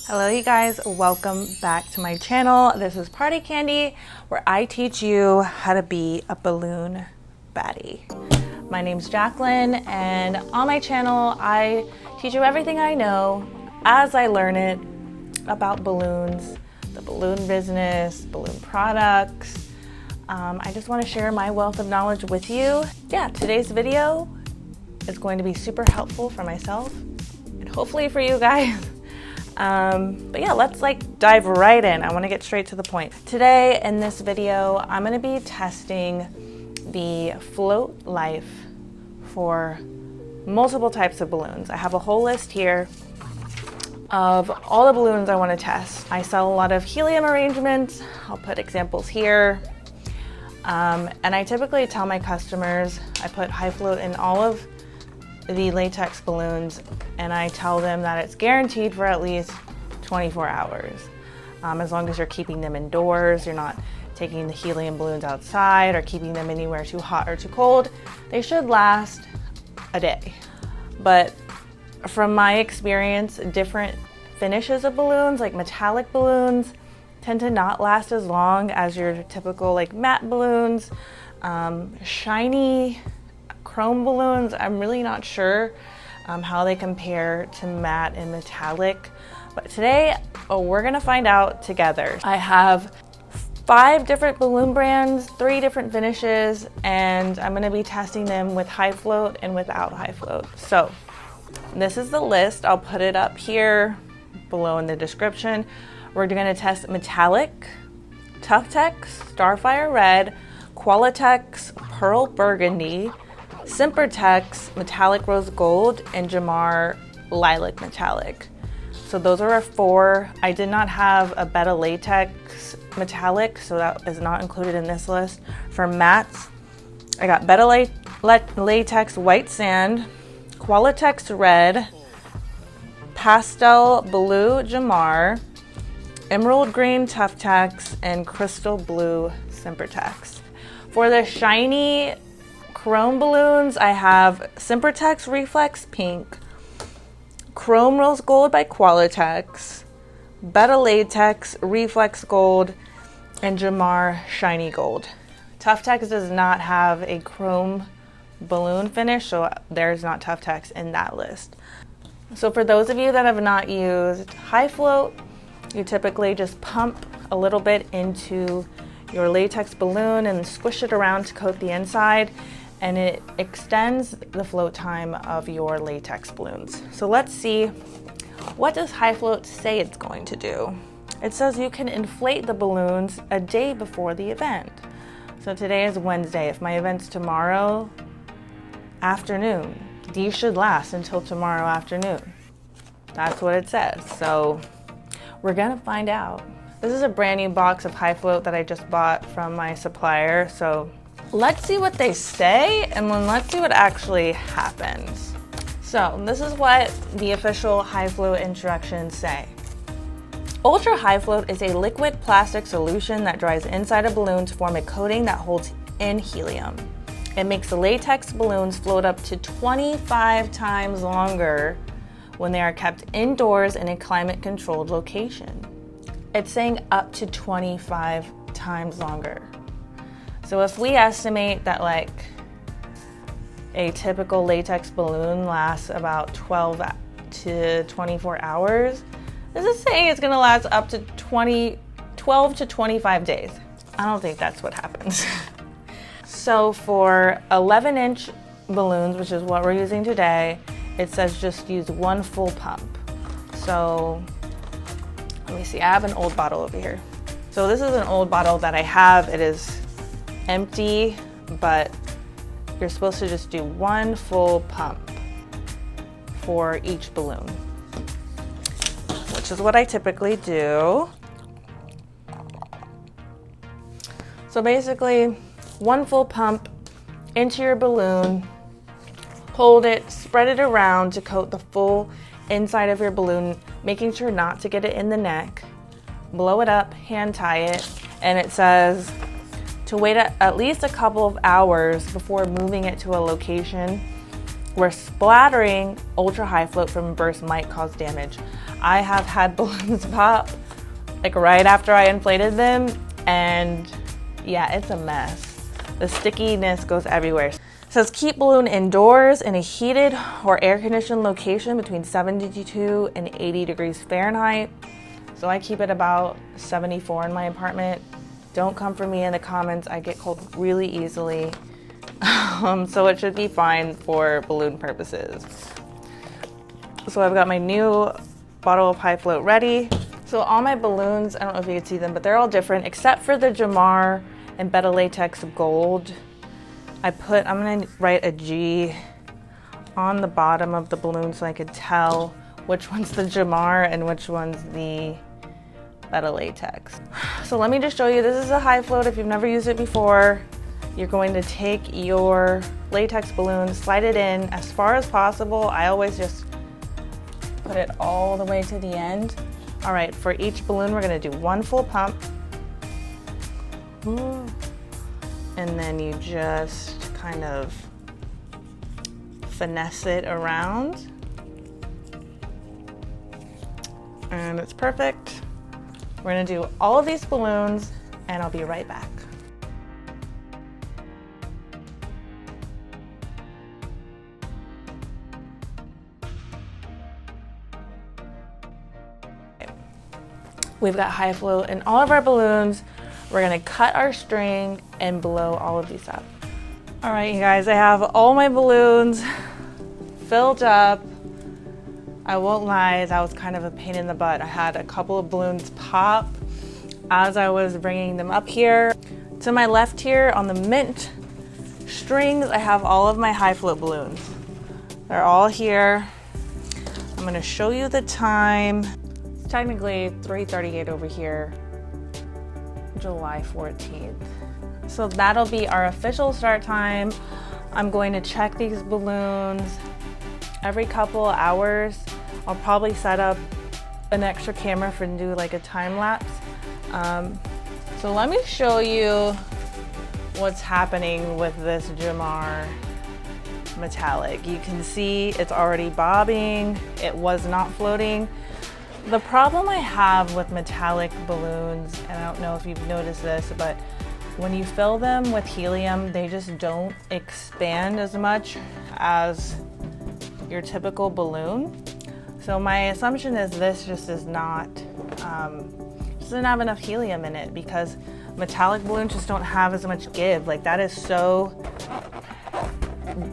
Hello you guys, welcome back to my channel. This is Party Candy, where I teach you how to be a balloon baddie. My name's Jacqueline, and on my channel I teach you everything I know as I learn it about balloons, the balloon business, balloon products. I just want to share my wealth of knowledge with you. Yeah, today's video is going to be super helpful for myself and hopefully for you guys. But yeah, let's dive right in. I want to get straight to the point. Today in this video, I'm going to be testing the float life for multiple types of balloons. I have a whole list here of all the balloons I want to test. I sell a lot of helium arrangements. I'll put examples here. And I typically tell my customers, I put high float in all of the latex balloons, and I tell them that it's guaranteed for at least 24 hours. As long as you're keeping them indoors, you're not taking the helium balloons outside or keeping them anywhere too hot or too cold, they should last a day. But from my experience, different finishes of balloons, like metallic balloons, tend to not last as long as your typical matte balloons. Shiny chrome balloons, I'm really not sure how they compare to matte and metallic, but today we're gonna find out together. I have 5 different balloon brands, 3 different finishes, and I'm gonna be testing them with high float and without high float. So this is the list. I'll put it up here below in the description. We're gonna test metallic, TufTex Starfire Red, Qualatex Pearl Burgandy, Sempertex Metallic Rose Gold, and Gemar Lilac Metallic. So those are our 4. I did not have a Betallatex Metallic, so that is not included in this list. For mattes, I got Betallatex White Sand, Qualatex Red, Pastel Blue Gemar, Emerald Green TufTex, and Crystal Blue Sempertex. For the shiny chrome balloons, I have Sempertex Reflex Pink, Chrome Rose Gold by Qualatex, Betallatex Reflex Gold, and Gemar Shiny Gold. TufTex does not have a chrome balloon finish, so there's not TufTex in that list. So for those of you that have not used high float, you typically just pump a little bit into your latex balloon and squish it around to coat the inside, and it extends the float time of your latex balloons. So let's see, what does high float say it's going to do? It says you can inflate the balloons a day before the event. So today is Wednesday. If my event's tomorrow afternoon, these should last until tomorrow afternoon. That's what it says. So we're gonna find out. This is a brand new box of high float that I just bought from my supplier. So let's see what they say, and then let's see what actually happens. So this is what the official high float instructions say. Ultra high float is a liquid plastic solution that dries inside a balloon to form a coating that holds in helium. It makes the latex balloons float up to 25 times longer when they are kept indoors in a climate-controlled location. It's saying up to 25 times longer. So if we estimate that a typical latex balloon lasts about 12 to 24 hours, this is saying it's gonna last up to 12 to 25 days. I don't think that's what happens. So for 11-inch balloons, which is what we're using today, it says just use 1 full pump. So let me see, I have an old bottle over here. So this is an old bottle that I have. It is empty, but you're supposed to just do 1 full pump for each balloon, which is what I typically do. So basically, 1 full pump into your balloon, hold it, spread it around to coat the full inside of your balloon, making sure not to get it in the neck. Blow it up, hand tie it, and it says to wait at least a couple of hours before moving it to a location where splattering ultra high float from burst might cause damage. I have had balloons pop like right after I inflated them, and yeah, it's a mess. The stickiness goes everywhere. It says keep balloon indoors in a heated or air-conditioned location between 72 and 80 degrees Fahrenheit. So I keep it about 74 in my apartment. Don't come for me in the comments. I get cold really easily. So it should be fine for balloon purposes. So I've got my new bottle of high float ready. So all my balloons, I don't know if you can see them, but they're all different except for the Gemar and Betallatex Gold. I'm gonna write a G on the bottom of the balloon so I could tell which one's the Gemar and which one's the Betallatex. So let me just show you, this is a high float if you've never used it before. You're going to take your latex balloon, slide it in as far as possible. I always just put it all the way to the end. All right, for each balloon, we're gonna do one full pump. And then you just kind of finesse it around. And it's perfect. We're gonna do all of these balloons and I'll be right back. We've got high float in all of our balloons. We're gonna cut our string and blow all of these up. All right, you guys, I have all my balloons filled up. I won't lie, that was kind of a pain in the butt. I had a couple of balloons pop as I was bringing them up here. To my left here on the mint strings, I have all of my high float balloons. They're all here. I'm gonna show you the time. It's technically 3:38 over here, July 14th. So that'll be our official start time. I'm going to check these balloons every couple hours. I'll probably set up an extra camera for do like a time lapse. So let me show you what's happening with this Gemar metallic. You can see it's already bobbing. It was not floating. The problem I have with metallic balloons, and I don't know if you've noticed this, but when you fill them with helium, they just don't expand as much as your typical balloon. So my assumption is this just is not, doesn't have enough helium in it, because metallic balloons just don't have as much give. Like, that is so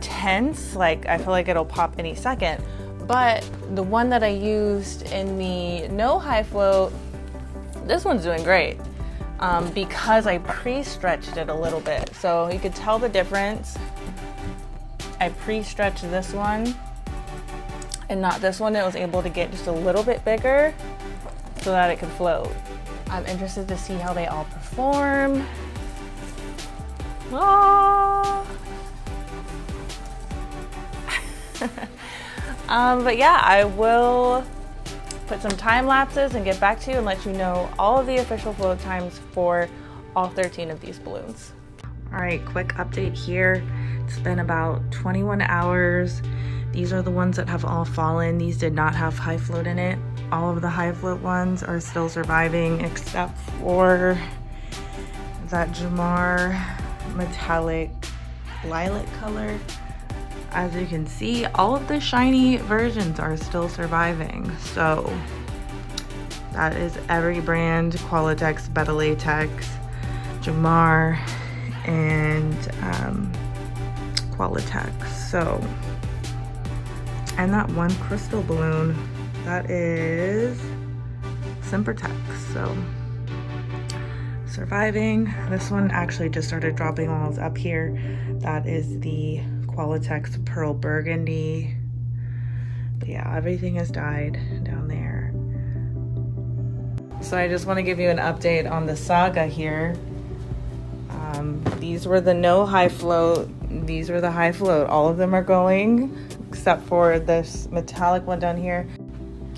tense, like I feel like it'll pop any second. But the one that I used in the no high float, this one's doing great because I pre-stretched it a little bit. So you could tell the difference. I pre-stretched this one and not this one. It was able to get just a little bit bigger so that it could float. I'm interested to see how they all perform. Ah. But yeah, I will put some time lapses and get back to you and let you know all of the official float times for all 13 of these balloons. All right, quick update here. It's been about 21 hours. These are the ones that have all fallen. These did not have high float in it. All of the high float ones are still surviving except for that Gemar metallic lilac color. As you can see, all of the shiny versions are still surviving. So that is every brand: Qualatex, Betallatex, Gemar, and Qualatex. So, and that one crystal balloon, that is Sempertex. So surviving. This one actually just started dropping while I was up here. That is the Qualatex Pearl Burgandy. But yeah, everything has died down there. So I just want to give you an update on the saga here. These were the no high float. These were the high float. All of them are going except for this metallic one down here.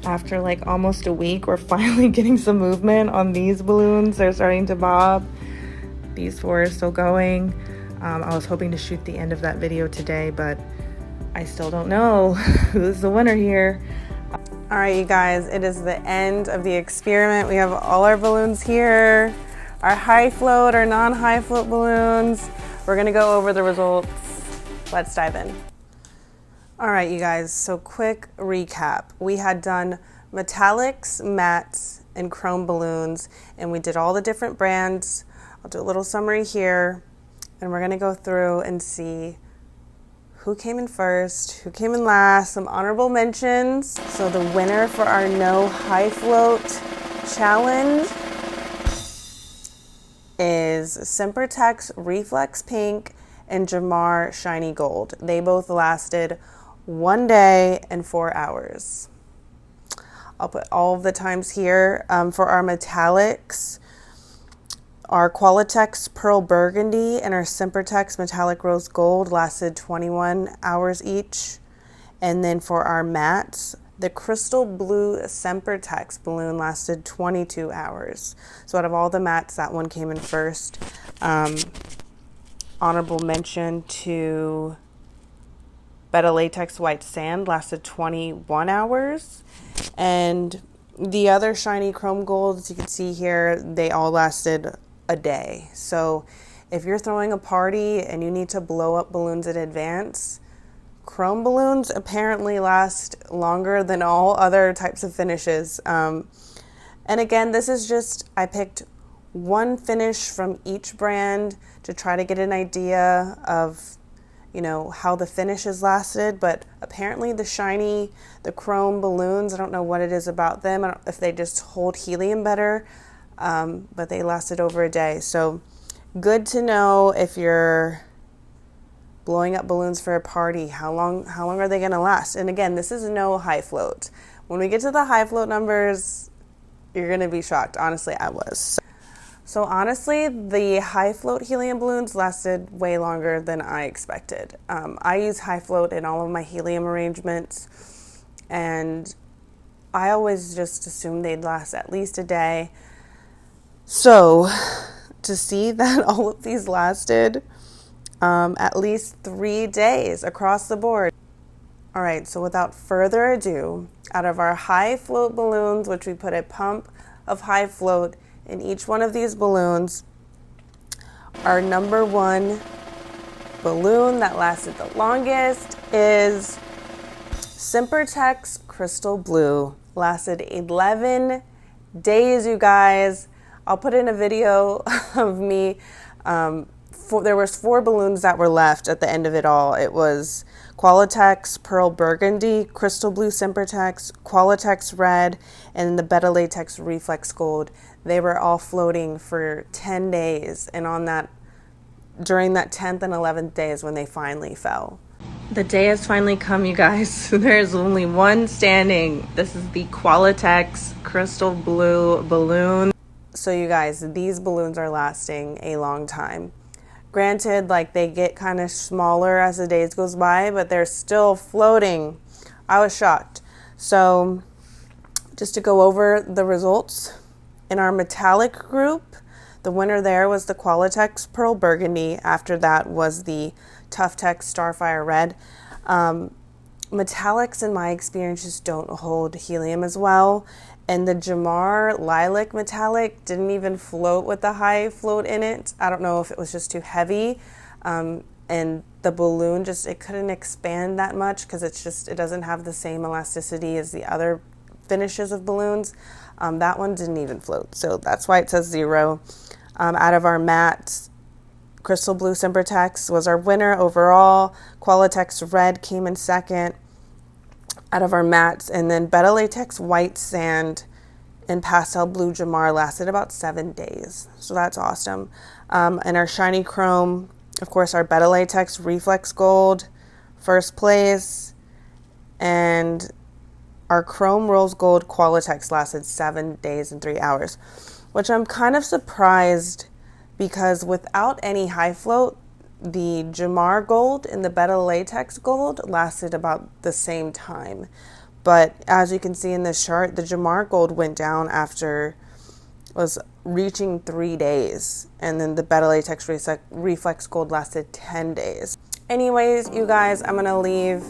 After like almost a week, we're finally getting some movement on these balloons. They're starting to bob. These four are still going. I was hoping to shoot the end of that video today, but I still don't know who's the winner here. All right, you guys, it is the end of the experiment. We have all our balloons here, our high float, our non-high float balloons. We're gonna go over the results. Let's dive in. All right, you guys, so quick recap. We had done metallics, mattes, and chrome balloons, and we did all the different brands. I'll do a little summary here, and we're gonna go through and see who came in first, who came in last, some honorable mentions. So the winner for our no high float challenge is Sempertex Reflex Pink and Gemar Shiny Gold. They both lasted 1 day and 4 hours. I'll put all of the times here. For our metallics, our Qualatex Pearl Burgandy and our Sempertex Metallic Rose Gold lasted 21 hours each. And then for our mattes, the Crystal Blue Sempertex balloon lasted 22 hours. So out of all the mattes, that one came in first. Honorable mention to Betallatex White Sand lasted 21 hours. And the other shiny chrome golds you can see here, they all lasted a day. So if you're throwing a party and you need to blow up balloons in advance, chrome balloons apparently last longer than all other types of finishes. And again, this is just, I picked one finish from each brand to try to get an idea of, you know, how the finishes lasted. But apparently the chrome balloons, I don't know what it is about them. I don't know if they just hold helium better. But they lasted over a day. So good to know if you're blowing up balloons for a party, how long are they going to last? And again, this is no high float. When we get to the high float numbers, you're going to be shocked. Honestly, I was. So honestly, the high float helium balloons lasted way longer than I expected. I use high float in all of my helium arrangements, and I always just assumed they'd last at least a day. So to see that all of these lasted at least 3 days across the board. All right, so without further ado, out of our high float balloons, which we put a pump of high float in each one of these balloons, our number one balloon that lasted the longest is Sempertex Crystal Blue. Lasted 11 days, you guys. I'll put in a video of me. There was 4 balloons that were left at the end of it all. It was Qualatex Pearl Burgandy, Crystal Blue Sempertex, Qualatex Red, and the Betallatex Reflex Gold. They were all floating for 10 days, and during that 10th and 11th day is when they finally fell. The day has finally come, you guys. There's only one standing. This is the Qualatex Crystal Blue balloon. So you guys, these balloons are lasting a long time. Granted, like, they get kind of smaller as the days goes by, but they're still floating. I was shocked. So just to go over the results, in our metallic group, the winner there was the Qualatex Pearl Burgandy. After that was the TufTex Starfire Red. Metallics, in my experience, just don't hold helium as well. And the Gemar Lilac Metallic didn't even float with the high float in it. I don't know if it was just too heavy. And the balloon it couldn't expand that much because it doesn't have the same elasticity as the other finishes of balloons. That one didn't even float. So that's why it says 0. Out of our mattes, Crystal Blue Sempertex was our winner overall. Qualatex Red came in second out of our mattes, and then Betallatex White Sand and Pastel Blue Gemar lasted about 7 days. So that's awesome. And our shiny chrome, of course, our Betallatex Reflex Gold, first place, and our chrome rose gold Qualatex lasted 7 days and 3 hours, which I'm kind of surprised because without any high float, the Gemar Gold and the Betallatex Gold lasted about the same time. But as you can see in this chart, the Gemar Gold went down after was reaching 3 days, and then the Betallatex Reflex Gold lasted 10 days. Anyways, you guys, I'm gonna leave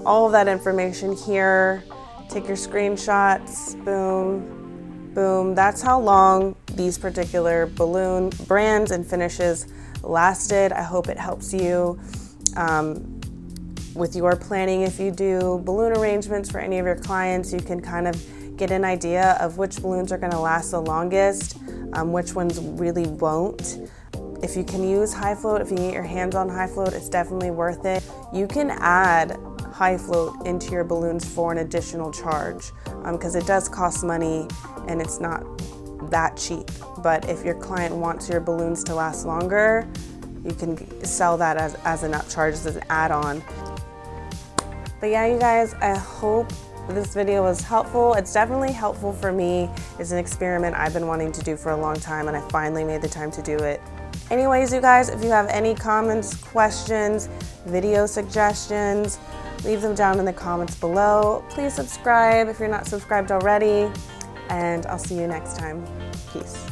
all of that information here. Take your screenshots, boom, boom. That's how long these particular balloon brands and finishes lasted. I hope it helps you with your planning. If you do balloon arrangements for any of your clients, you can kind of get an idea of which balloons are gonna last the longest, which ones really won't. If you can use high float, if you can get your hands on high float, it's definitely worth it. You can add high float into your balloons for an additional charge because it does cost money and it's not that cheap. But if your client wants your balloons to last longer, you can sell that as an upcharge, as an add-on. But yeah, you guys, I hope this video was helpful. It's definitely helpful for me. It's an experiment I've been wanting to do for a long time and I finally made the time to do it. Anyways, you guys, if you have any comments, questions, video suggestions, leave them down in the comments below. Please subscribe if you're not subscribed already, and I'll see you next time. Peace.